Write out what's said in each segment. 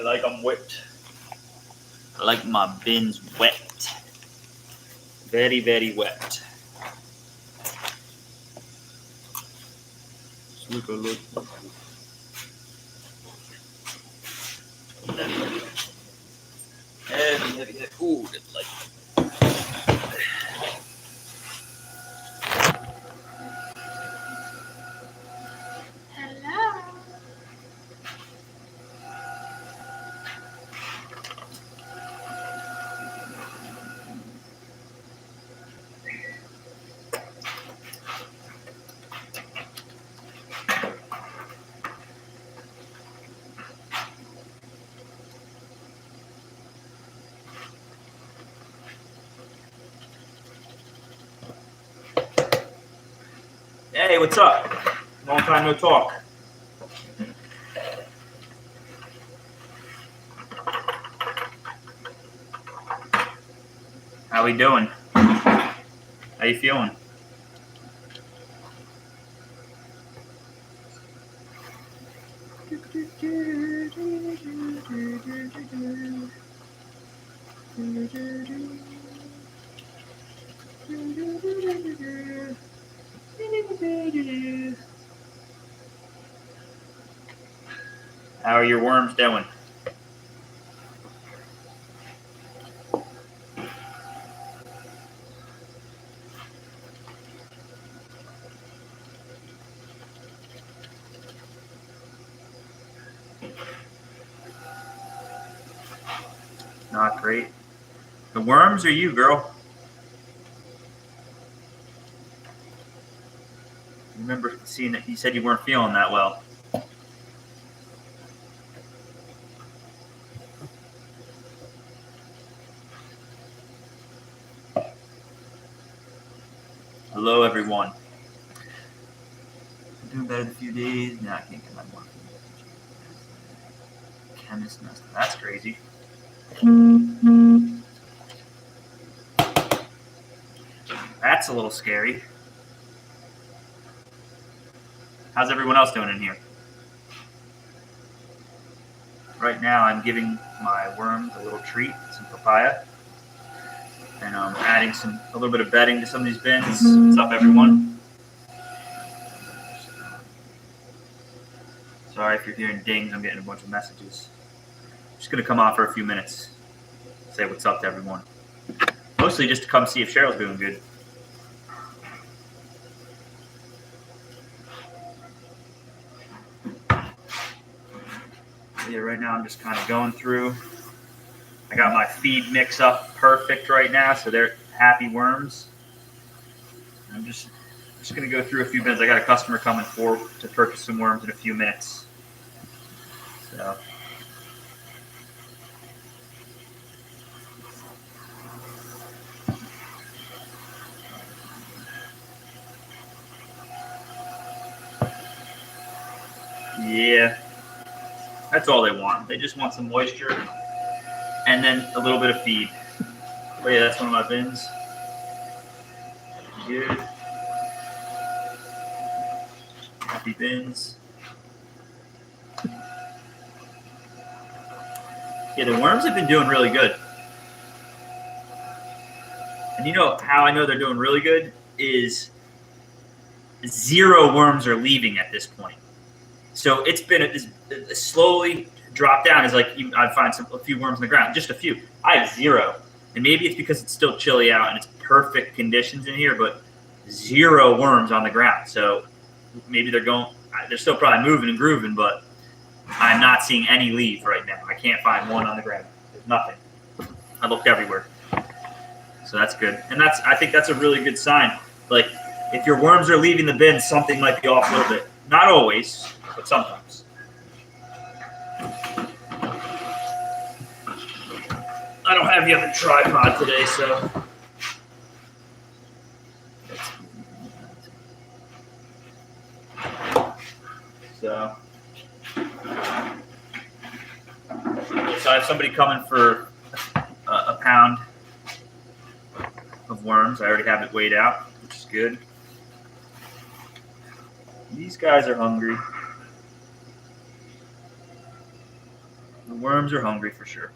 like them wet. I like my bins wet. Very, very wet. Look. Heavy. Ooh, it's like. Hello. Hey, what's up? Long time no talk. How we doing? How you feeling? How are your worms doing? Not great. The worms or you, girl? I remember seeing that you said you weren't feeling that well. Hello, everyone. I'm doing better in a few days. Now I can't get my morphine. Chemist messed up. That's crazy. That's a little scary. How's everyone else doing in here? Right now, I'm giving my worms a little treat, some papaya, and I'm adding a little bit of bedding to some of these bins. What's up, everyone? Sorry if you're hearing dings. I'm getting a bunch of messages. I'm just gonna come on for a few minutes, say what's up to everyone. Mostly just to come see if Cheryl's doing good. Yeah, right now I'm just kind of going through. I got my feed mix up perfect right now, so they're happy worms. I'm just gonna go through a few bins. I got a customer coming for to purchase some worms in a few minutes. So. Yeah, that's all they want. They just want some moisture and then a little bit of feed. Oh yeah, that's one of my bins. Good. Happy bins. Yeah, the worms have been doing really good. And you know how I know they're doing really good is 0 worms are leaving at this point. So it's been a slowly drop down. Is like I'd find a few worms in the ground, just a few. I have 0, and maybe it's because it's still chilly out and it's perfect conditions in here, but 0 worms on the ground. So maybe they're still probably moving and grooving, but I'm not seeing any leave right now. I can't find one on the ground. There's nothing. I looked everywhere, so that's good, and I think that's a really good sign. Like if your worms are leaving the bin, something might be off a little bit. Not always, but sometimes. I don't have you on the tripod today, so. So I have somebody coming for a pound of worms. I already have it weighed out, which is good. These guys are hungry. The worms are hungry for sure.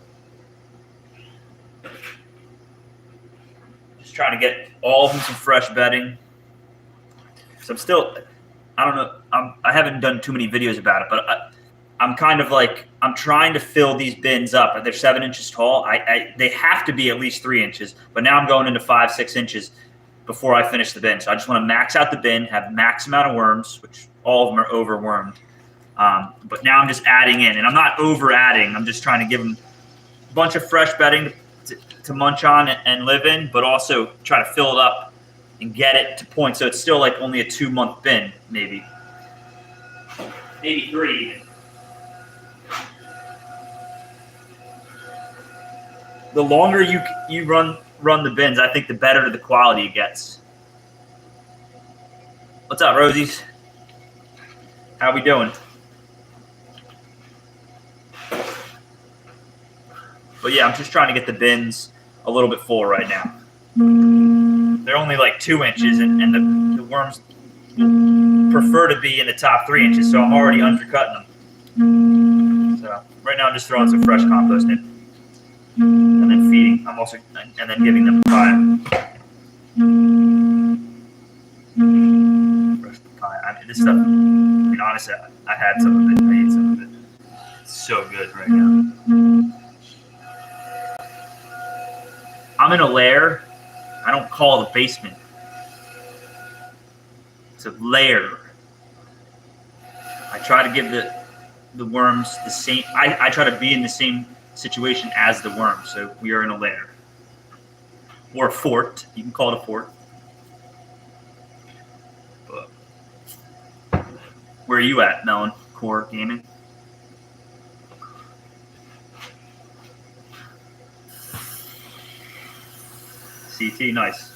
Just trying to get all of them some fresh bedding. So I'm still, I don't know, I haven't done too many videos about it, but I'm kind of like, I'm trying to fill these bins up. They're 7 inches tall. They have to be at least 3 inches, but now I'm going into 5, 6 inches before I finish the bin. So I just want to max out the bin, have max amount of worms, which all of them are overwormed. But now I'm just adding in, and I'm not over adding. I'm just trying to give them a bunch of fresh bedding to munch on and live in, but also try to fill it up and get it to point. So it's still like only a 2-month bin, maybe 3 even. The longer you run the bins, I think the better the quality it gets. What's up, Rosies? How we doing? But yeah, I'm just trying to get the bins a little bit full right now. They're only like 2 inches, and the worms prefer to be in the top 3 inches, so I'm already undercutting them. So right now I'm just throwing some fresh compost in. And then feeding. I'm also, and then giving them papaya. Fresh papaya. I mean, this stuff, I mean, honestly, I had some of it. I ate some of it. It's so good right now. I'm in a lair. I don't call it a basement. It's a lair. I try to give the worms the same. I try to be in the same situation as the worms. So we are in a lair. Or a fort. You can call it a fort. But where are you at, Melon? Core Gaming? CT, nice.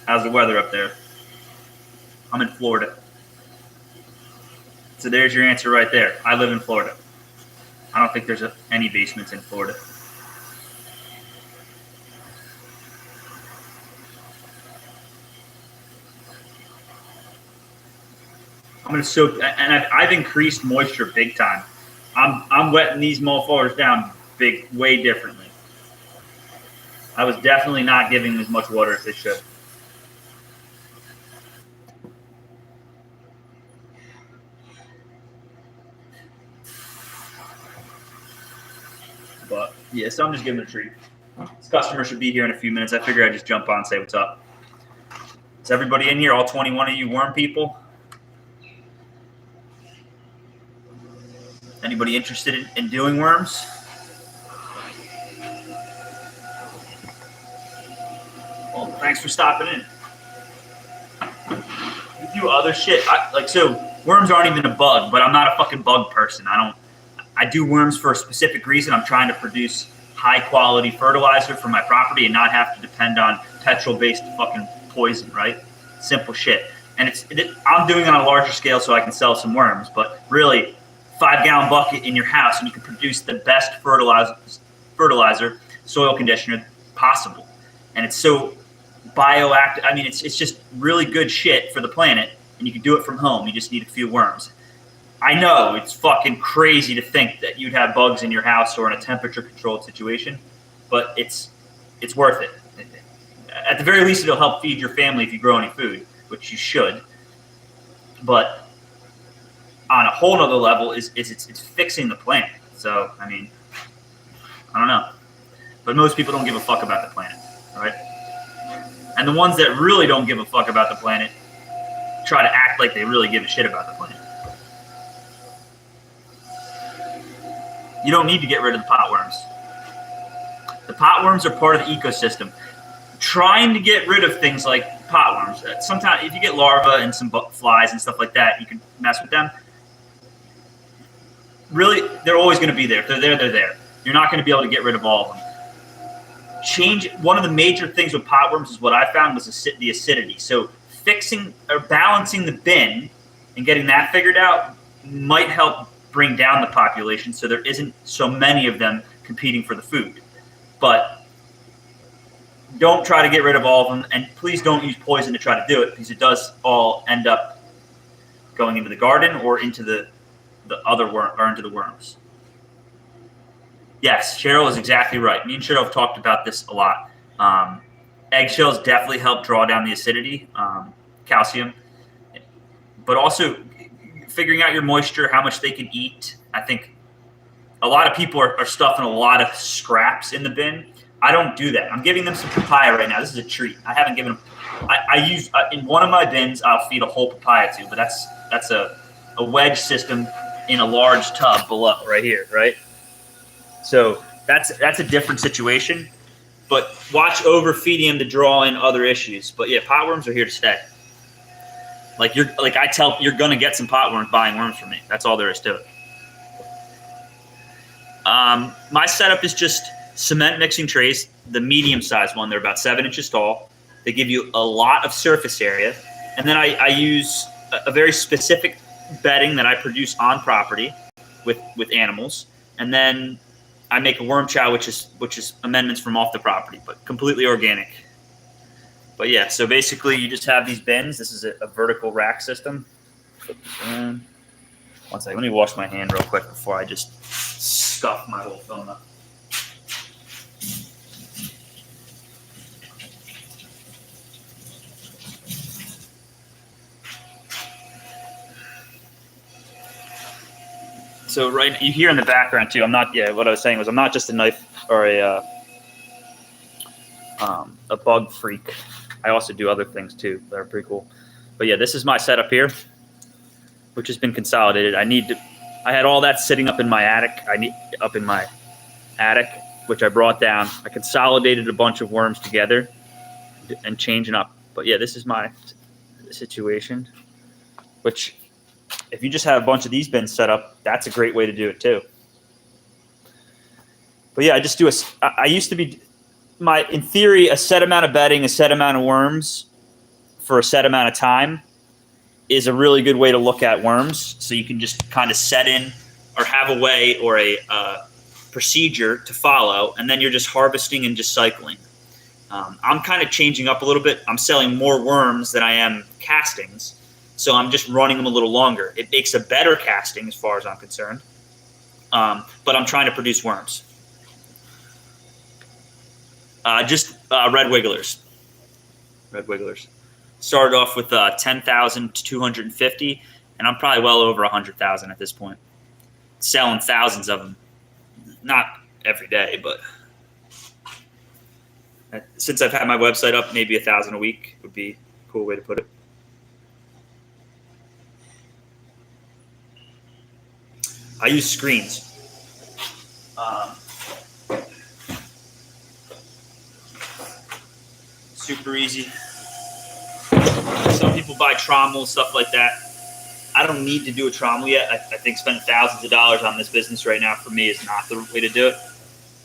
How's the weather up there? I'm in Florida. So there's your answer right there. I live in Florida. I don't think there's any basements in Florida. I'm gonna soak, and I've increased moisture big time. I'm wetting these motherfuckers down way differently. I was definitely not giving them as much water as they should. But yeah, so I'm just giving it a treat. This customer should be here in a few minutes. I figure I'd just jump on and say what's up. Is everybody in here? All 21 of you worm people? Anybody interested in doing worms? Well, thanks for stopping in. We do other shit. So worms aren't even a bug, but I'm not a fucking bug person. I do worms for a specific reason. I'm trying to produce high quality fertilizer for my property and not have to depend on petrol-based fucking poison, right? Simple shit. And I'm doing it on a larger scale so I can sell some worms, but really 5-gallon bucket in your house and you can produce the best fertilizer, soil conditioner possible. And it's so bioactive. I mean, it's just really good shit for the planet, and you can do it from home. You just need a few worms. I know it's fucking crazy to think that you'd have bugs in your house or in a temperature-controlled situation, but it's worth it. At the very least, it'll help feed your family if you grow any food, which you should. But on a whole nother level, it's fixing the planet. So, I mean, I don't know. But most people don't give a fuck about the planet, right? And the ones that really don't give a fuck about the planet try to act like they really give a shit about the planet. You don't need to get rid of the potworms. The potworms are part of the ecosystem. Trying to get rid of things like potworms, sometimes if you get larvae and some flies and stuff like that, you can mess with them. Really, they're always going to be there. If they're there, they're there. You're not going to be able to get rid of all of them. One of the major things with potworms is what I found was the acidity. So fixing or balancing the bin and getting that figured out might help bring down the population so there isn't so many of them competing for the food. But don't try to get rid of all of them, and please don't use poison to try to do it, because it does all end up going into the garden or into the other worm or into the worms. Yes, Cheryl is exactly right. Me and Cheryl have talked about this a lot. Eggshells definitely help draw down the acidity, calcium, but also figuring out your moisture, how much they can eat. I think a lot of people are stuffing a lot of scraps in the bin. I don't do that. I'm giving them some papaya right now. This is a treat. I haven't given them. I use in one of my bins. I'll feed a whole papaya to, but that's a wedge system in a large tub below right here, right? So that's a different situation. But watch overfeeding them to draw in other issues. But yeah, potworms are here to stay. You're gonna get some potworms buying worms from me. That's all there is to it. My setup is just cement mixing trays, the medium-sized one. They're about 7 inches tall. They give you a lot of surface area. And then I use a very specific bedding that I produce on property with animals. And then I make a worm chow, which is amendments from off the property, but completely organic. But yeah, so basically you just have these bins. This is a vertical rack system. One second, let me wash my hand real quick before I just stuff my whole phone up. So right, you hear in the background too. What I was saying was I'm not just a knife or a bug freak. I also do other things too that are pretty cool. But yeah, this is my setup here, which has been consolidated. I had all that sitting up in my attic. Which I brought down. I consolidated a bunch of worms together and changing up. But yeah, this is my situation, which if you just have a bunch of these bins set up, that's a great way to do it too. But yeah, I used to be, in theory, a set amount of bedding, a set amount of worms for a set amount of time is a really good way to look at worms. So you can just kind of set in or have a way or a procedure to follow, and then you're just harvesting and just cycling. I'm kind of changing up a little bit. I'm selling more worms than I am castings. So I'm just running them a little longer. It makes a better casting as far as I'm concerned. But I'm trying to produce worms. Just red wigglers. Red wigglers. Started off with 10,000 to 250, and I'm probably well over 100,000 at this point. Selling thousands of them. Not every day, but since I've had my website up, maybe 1,000 a week would be a cool way to put it. I use screens. Super easy. Some people buy trommels, stuff like that. I don't need to do a trommel yet. I think spending thousands of dollars on this business right now for me is not the way to do it.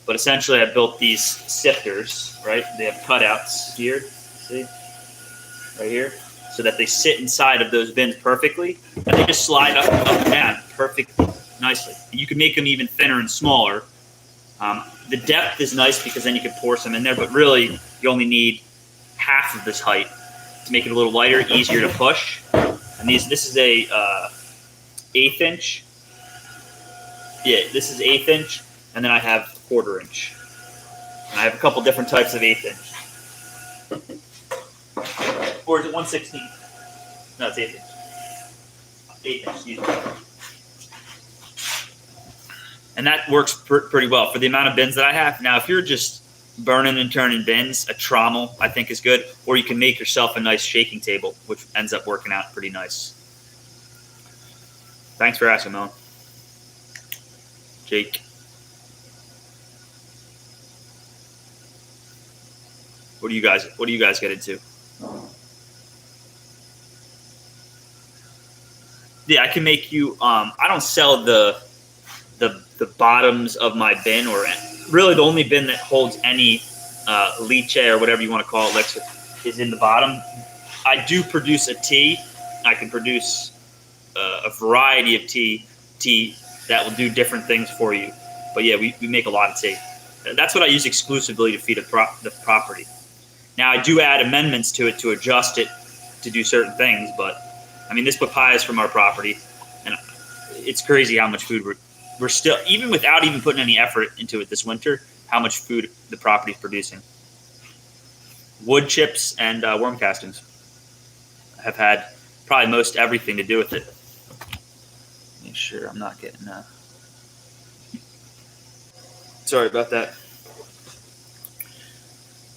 But essentially, I built these sifters, right? They have cutouts here, see? Right here. So that they sit inside of those bins perfectly. And they just slide up and down perfectly, nicely. And you can make them even thinner and smaller. The depth is nice because then you can pour some in there. But really, you only need half of this height to make it a little lighter, easier to push. And this is a 1/8 inch. Yeah, this is 1/8 inch, and then I have 1/4 inch. And I have a couple different types of 1/8 inch. Or is it 1/16? No, it's 1/8 inch. 1/8 inch, excuse me. And that works pretty well for the amount of bins that I have. Now, if you're just burning and turning bins, a trommel I think is good, or you can make yourself a nice shaking table, which ends up working out pretty nice. Thanks for asking, Mel. Jake. What do you guys get into? Yeah, I can make you I don't sell the bottoms of my bin, or really the only bin that holds any leche or whatever you want to call it, elixir, is in the bottom. I do produce a tea. I can produce a variety of tea that will do different things for you. But yeah, we make a lot of tea. That's what I use exclusively to feed the property. Now I do add amendments to it to adjust it to do certain things, but I mean, this papaya is from our property, and it's crazy how much food we're still, even without even putting any effort into it this winter, how much food the property is producing. Wood chips and worm castings have had probably most everything to do with it. Make sure I'm not getting. Sorry about that.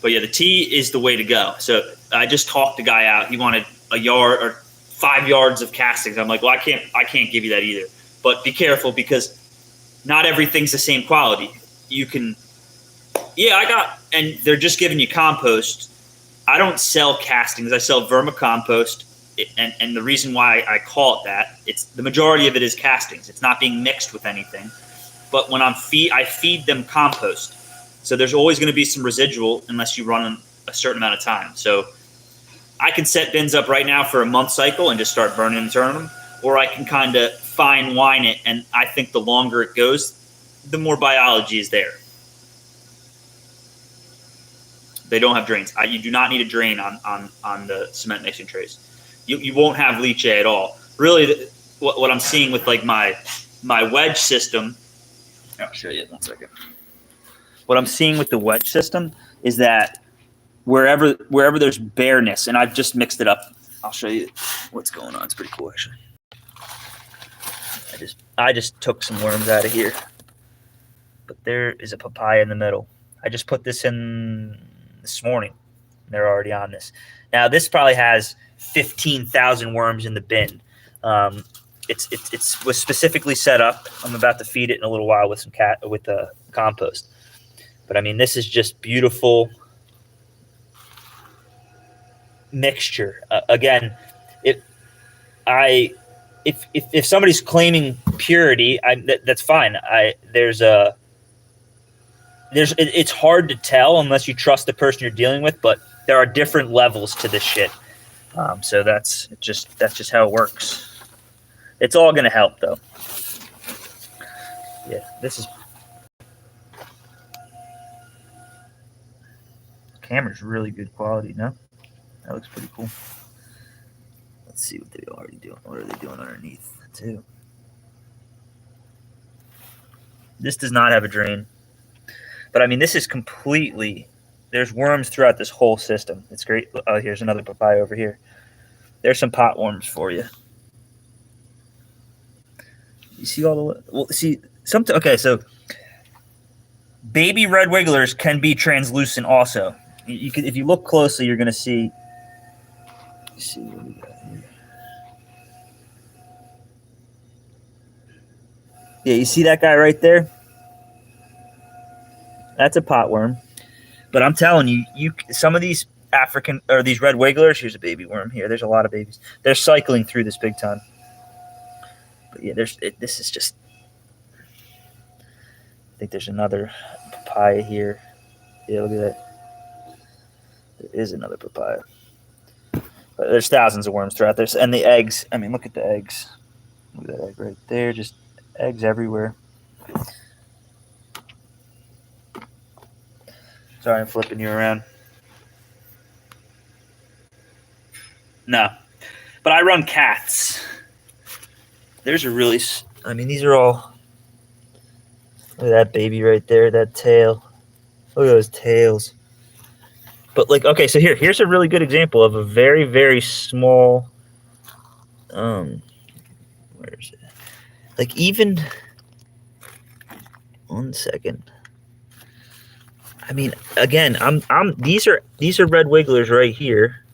But yeah, the tee is the way to go. So I just talked the guy out. He wanted a yard or 5 yards of castings. I'm like, well, I can't give you that either. But be careful because not everything's the same quality. You can, and they're just giving you compost. I don't sell castings. I sell vermicompost. And the reason why I call it that, it's the majority of it is castings. It's not being mixed with anything. But when I feed them compost. So there's always going to be some residual unless you run a certain amount of time. So I can set bins up right now for a month cycle and just start burning and turning them. Or I can kind of fine wine it. And I think the longer it goes, the more biology is there. They don't have drains. You do not need a drain on the cement mixing trays. You won't have leachate at all. Really, what I'm seeing with like my wedge system, I'll show you in 1 second. What I'm seeing with the wedge system is that wherever there's bareness, and I've just mixed it up. I'll show you what's going on. It's pretty cool, actually. I just took some worms out of here, but there is a papaya in the middle. I just put this in this morning. They're already on this. Now this probably has 15,000 worms in the bin. It was specifically set up. I'm about to feed it in a little while with compost. But I mean, this is just beautiful mixture. Again, if somebody's claiming purity, that's fine. It's hard to tell unless you trust the person you're dealing with. But there are different levels to this shit. So that's just how it works. It's all gonna help though. Yeah, this is. Camera's really good quality, no? That looks pretty cool. Let's see what they're already doing. What are they doing underneath too? This does not have a drain. But I mean, this is completely, there's worms throughout this whole system. It's great. Oh, here's another papaya over here. There's some pot worms for you. You see all the, well, see, okay, so baby red wigglers can be translucent also. You can, if you look closely, you're going to see. Let's see what we got here. Yeah, you see that guy right there? That's a pot worm. But I'm telling you, some of these African or these red wigglers. Here's a baby worm here. There's a lot of babies. They're cycling through this big time. But yeah, this is just. I think there's another papaya here. Yeah, look at that. There is another papaya. But there's thousands of worms throughout this. And the eggs. I mean, look at the eggs. Look at that egg right there. Just eggs everywhere. Sorry, I'm flipping you around. No. But I run cats. There's a really... I mean, these are all... Look at that baby right there, that tail. Look at those tails. But, like, okay, so here's a really good example of a very, very small... where is it? Like, even... 1 second. I mean, again, these are red wigglers right here.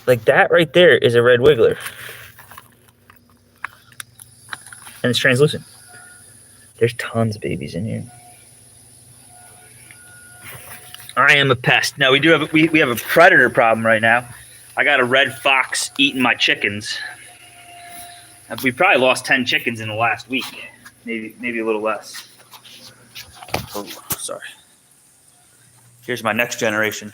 Like that right there is a red wiggler. And it's translucent. There's tons of babies in here. I am a pest. Now we have a predator problem right now. I got a red fox eating my chickens. We probably lost 10 chickens in the last week, maybe a little less. Oh, sorry. Here's my next generation.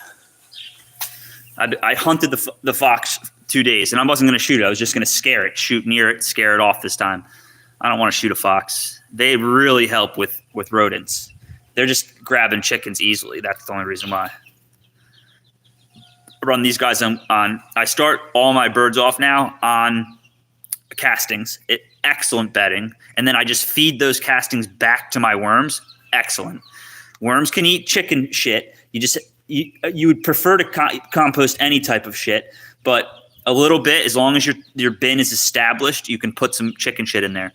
I hunted the fox 2 days, and I wasn't going to shoot it. I was just going to scare it, shoot near it, scare it off this time. I don't want to shoot a fox. They really help with rodents. They're just grabbing chickens easily. That's the only reason why. run these guys on I start all my birds off now on castings. Excellent bedding. And then I just feed those castings back to my worms. Excellent. Worms can eat chicken shit. You would prefer to compost any type of shit, but a little bit, as long as your bin is established, you can put some chicken shit in there.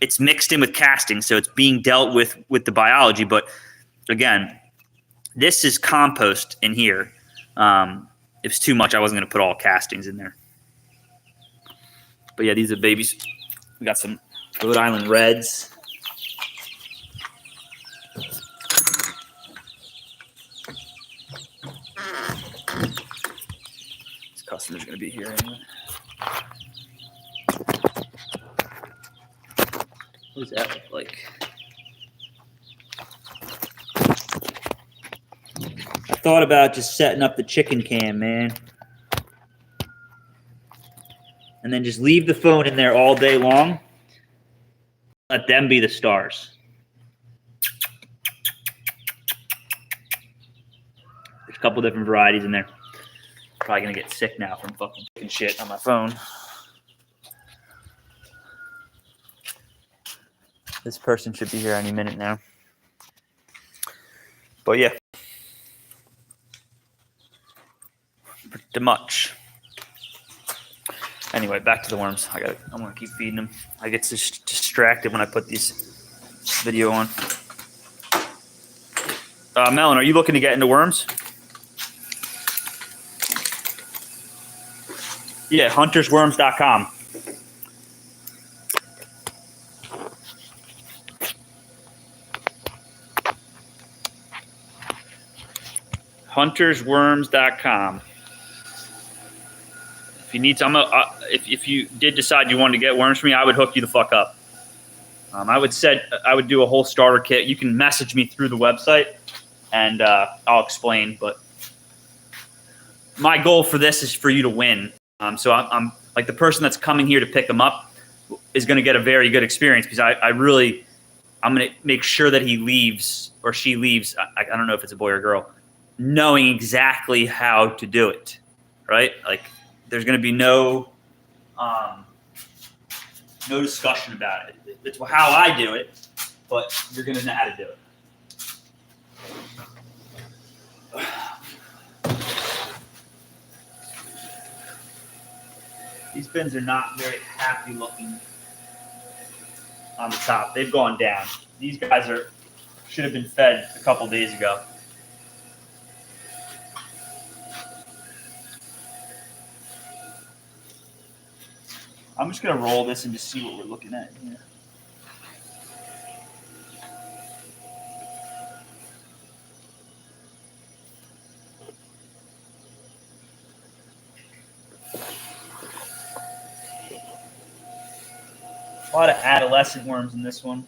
It's mixed in with casting, so it's being dealt with the biology. But again, this is compost in here. If it's too much, I wasn't going to put all castings in there. But yeah, these are babies. We got some Rhode Island Reds. This customer's going to be here anyway. What does that look like? I thought about just setting up the chicken cam, man. And then just leave the phone in there all day long. Let them be the stars. There's a couple different varieties in there. Probably going to get sick now from fucking chicken shit on my phone. This person should be here any minute now. But yeah. Pretty much. Anyway, back to the worms. I'm gonna keep feeding them. I get distracted when I put this video on. Melon, are you looking to get into worms? Yeah, HuntersWorms.com. HuntersWorms.com. If you need some, if you did decide you wanted to get worms from me, I would hook you the fuck up. I would do a whole starter kit. You can message me through the website, and I'll explain. But my goal for this is for you to win. So I'm like, the person that's coming here to pick them up is going to get a very good experience, because I'm going to make sure that he leaves or she leaves. I don't know if it's a boy or girl, knowing exactly how to do it, right? Like, there's going to be no discussion about it. It's how I do it, but you're going to know how to do it. These bins are not very happy looking on the top. They've gone down. These guys should have been fed a couple days ago. I'm just going to roll this and just see what we're looking at here. A lot of adolescent worms in this one.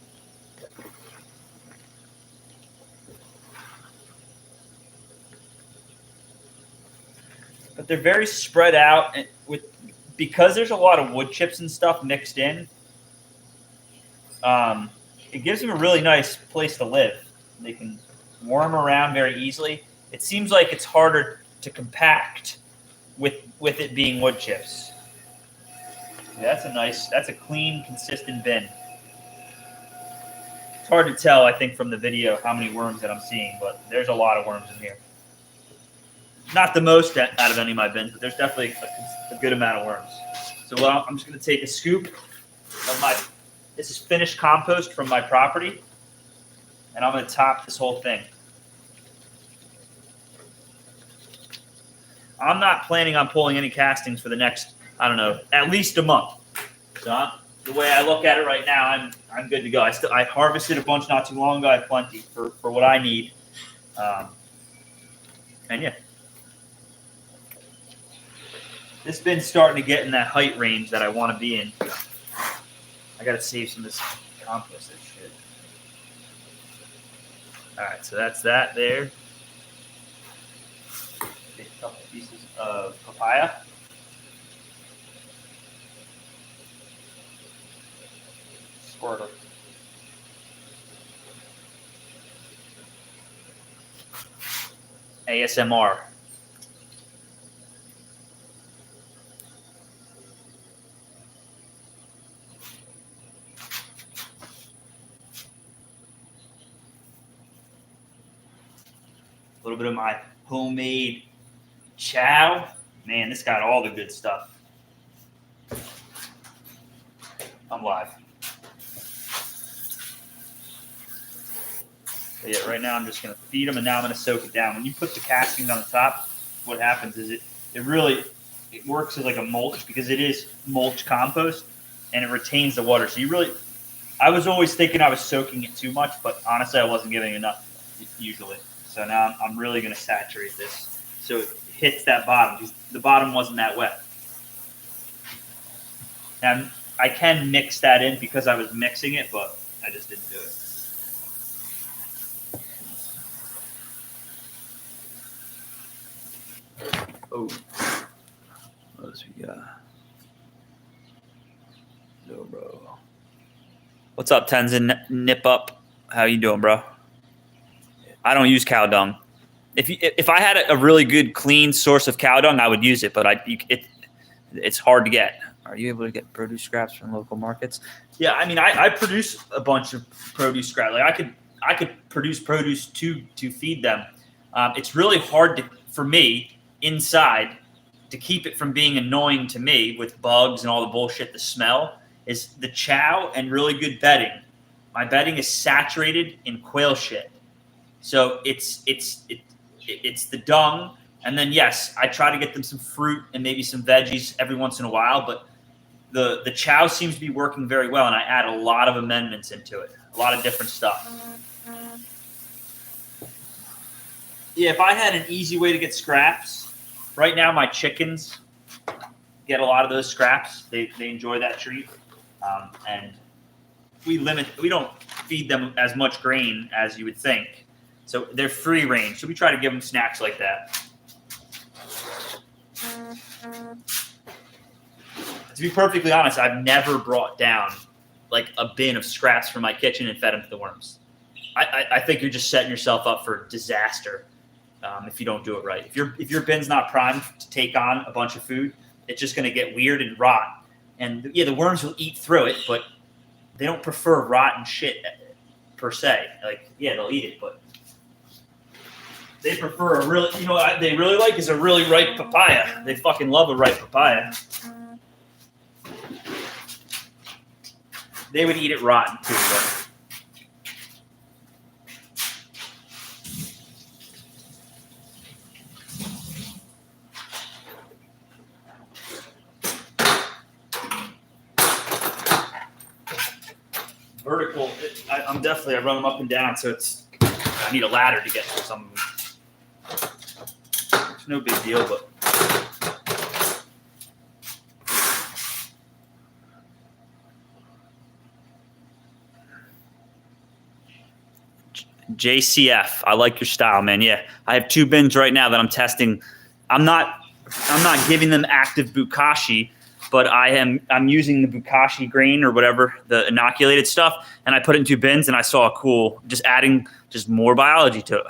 But they're very spread out, and because there's a lot of wood chips and stuff mixed in, it gives them a really nice place to live. They can worm around very easily. It seems like it's harder to compact with it being wood chips. Yeah, that's a clean, consistent bin. It's hard to tell, I think, from the video how many worms that I'm seeing, but there's a lot of worms in here. Not the most out of any of my bins, but there's definitely a good amount of worms. So I'm just going to take a scoop of this is finished compost from my property, and I'm going to top this whole thing. I'm not planning on pulling any castings for the next, I don't know, at least a month. So the way I look at it right now, I'm good to go. I harvested a bunch not too long ago. I have plenty for what I need. And yeah. This bin's starting to get in that height range that I want to be in. I got to save some of this compost and shit. All right, so that's that there. Take a couple pieces of papaya. Squirtle. ASMR. little bit of my homemade chow. Man, this got all the good stuff. I'm live. But yeah, right now I'm just going to feed them, and now I'm going to soak it down. When you put the castings on the top, what happens is it works as like a mulch, because it is mulch compost, and it retains the water. So I was always thinking I was soaking it too much, but honestly I wasn't giving enough usually. So now I'm really going to saturate this so it hits that bottom, because the bottom wasn't that wet. And I can mix that in because I was mixing it, but I just didn't do it. Oh, what else we got? No, bro. What's up, Tenzin? Nip up. How you doing, bro? I don't use cow dung. If I had a really good clean source of cow dung, I would use it, but it's hard to get. Are you able to get produce scraps from local markets? Yeah, I mean, I produce a bunch of produce scraps. Like I could produce produce to feed them. It's really hard for me inside to keep it from being annoying to me with bugs and all the bullshit. The smell is the chow and really good bedding. My bedding is saturated in quail shit, so it's the dung. And then yes, I try to get them some fruit and maybe some veggies every once in a while, but the chow seems to be working very well, and I add a lot of amendments into it, a lot of different stuff. Yeah, if I had an easy way to get scraps, right now my chickens get a lot of those scraps. They enjoy that treat, and we don't feed them as much grain as you would think, so they're free range. So we try to give them snacks like that. To be perfectly honest, I've never brought down like a bin of scraps from my kitchen and fed them to the worms. I think you're just setting yourself up for disaster if you don't do it right. If your bin's not primed to take on a bunch of food, it's just going to get weird and rot. And yeah, the worms will eat through it, but they don't prefer rotten shit per se. Like, yeah, they'll eat it, but they prefer what they really like is a really ripe papaya. They fucking love a ripe papaya. They would eat it rotten too, but vertical. I run them up and down, so I need a ladder to get to some of them. It's no big deal, but. JCF, I like your style, man. Yeah, I have 2 bins right now that I'm testing. I'm not giving them active bukashi, but I'm using the bukashi grain or whatever, the inoculated stuff, and I put it in 2 bins, and I saw just adding just more biology to it.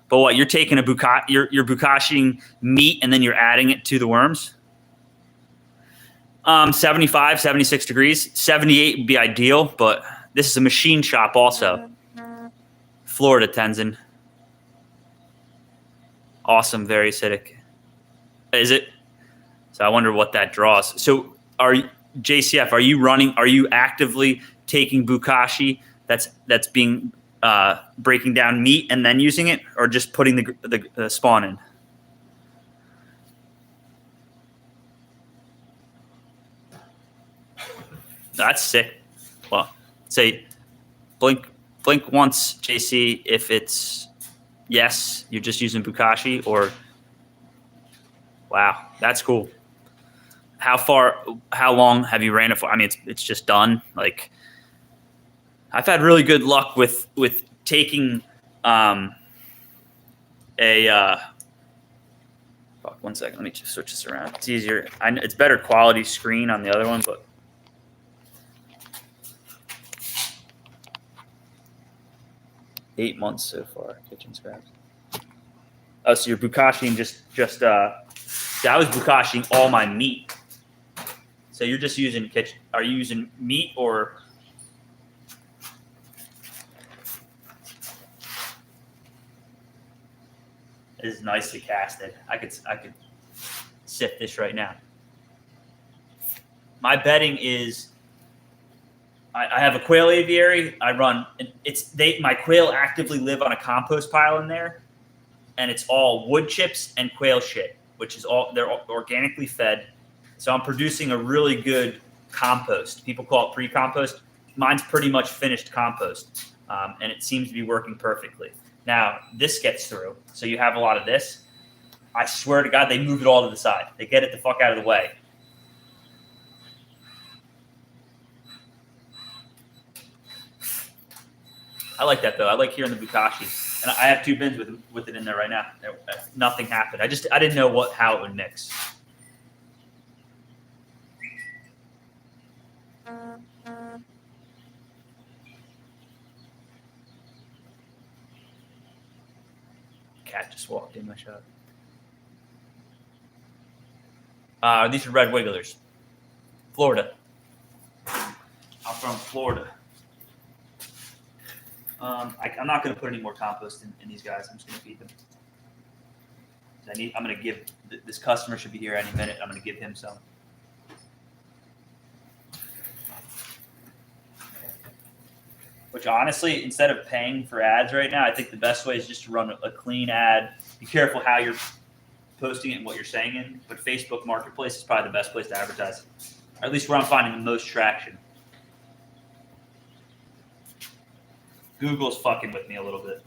But what, you're taking you're bukashing meat and then you're adding it to the worms? 75, 76 degrees. 78 would be ideal, but this is a machine shop also. Florida, Tenzin. Awesome, very acidic. Is it? So I wonder what that draws. So JCF, are you actively taking bukashi that's being breaking down meat and then using it, or just putting the spawn in? That's sick. Well, say blink once, JC, if it's yes, you're just using bukashi, or wow, that's cool. How long have you ran it for? I mean, it's just done. Like, I've had really good luck with taking fuck, 1 second, let me just switch this around. It's easier. It's better quality screen on the other one, but 8 months so far, kitchen scraps. Oh, so you're bukashing I was bukashing all my meat. So you're just using kitchen. Are you using meat or? This is nicely casted. I could sift this right now. My bedding is. I have a quail aviary. I run. My quail actively live on a compost pile in there, and it's all wood chips and quail shit, which is all they're organically fed. So I'm producing a really good compost. People call it pre-compost. Mine's pretty much finished compost, and it seems to be working perfectly. Now this gets through, so you have a lot of this. I swear to God, they move it all to the side. They get it the fuck out of the way. I like that though. I like hearing the bukashi, and I have 2 bins with it in there right now. Nothing happened. I didn't know how it would mix. Cat just walked in my shop. These are red wigglers, Florida. I'm from Florida. I'm not going to put any more compost in these guys. I'm just going to feed them. I'm going to give this customer should be here any minute. I'm going to give him some. Which honestly, instead of paying for ads right now, I think the best way is just to run a clean ad. Be careful how you're posting it and what you're saying in. But Facebook Marketplace is probably the best place to advertise, or at least where I'm finding the most traction. Google's fucking with me a little bit.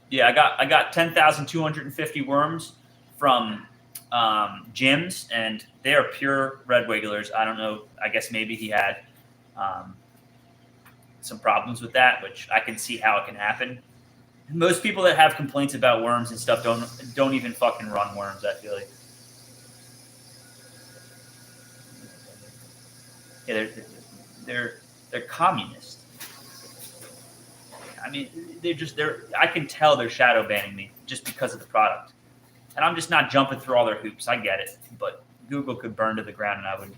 Yeah, I got 10,250 worms from Jim's, and they are pure red wigglers. I don't know. I guess maybe he had some problems with that, which I can see how it can happen. Most people that have complaints about worms and stuff don't even fucking run worms. I feel like. Yeah, they're communist. I mean, I can tell they're shadow banning me just because of the product, and I'm just not jumping through all their hoops. I get it, but Google could burn to the ground, and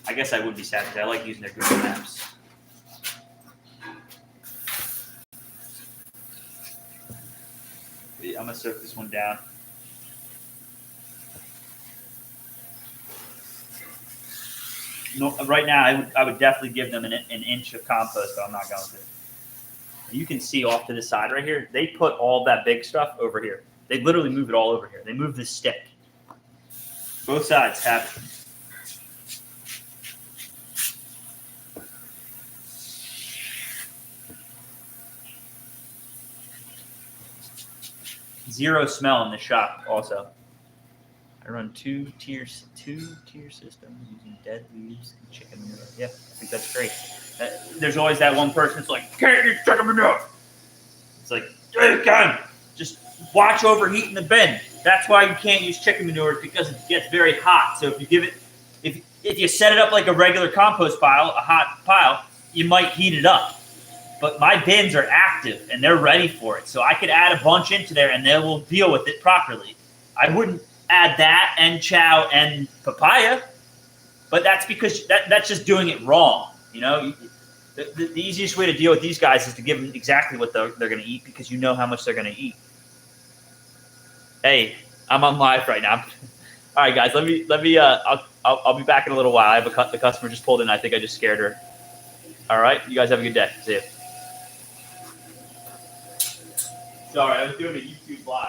I guess I would be sad because I like using their Google Maps. I'm gonna soak this one down. No, right now, I would definitely give them an inch of compost, but I'm not going to. You can see off to the side right here, they put all that big stuff over here. They literally move it all over here. They move this stick. Both sides have it. Zero smell in the shop also. I run two tier systems using dead leaves and chicken manure. Yeah, I think that's great. There's always that one person that's like, can't use chicken manure. It's like, yeah, you can. Just watch overheating the bin. That's why you can't use chicken manure, because it gets very hot. So if you give it, if you set it up like a regular compost pile, a hot pile, you might heat it up. But my bins are active and they're ready for it. So I could add a bunch into there and they will deal with it properly. I wouldn't add that and chow and papaya, but that's because that's just doing it wrong. You know, the easiest way to deal with these guys is to give them exactly what they're going to eat, because you know how much they're going to eat. Hey, I'm on live right now. All right, guys, let me. I'll be back in a little while. I have the customer just pulled in. I think I just scared her. All right, you guys have a good day. See you. Sorry, I was doing a YouTube live.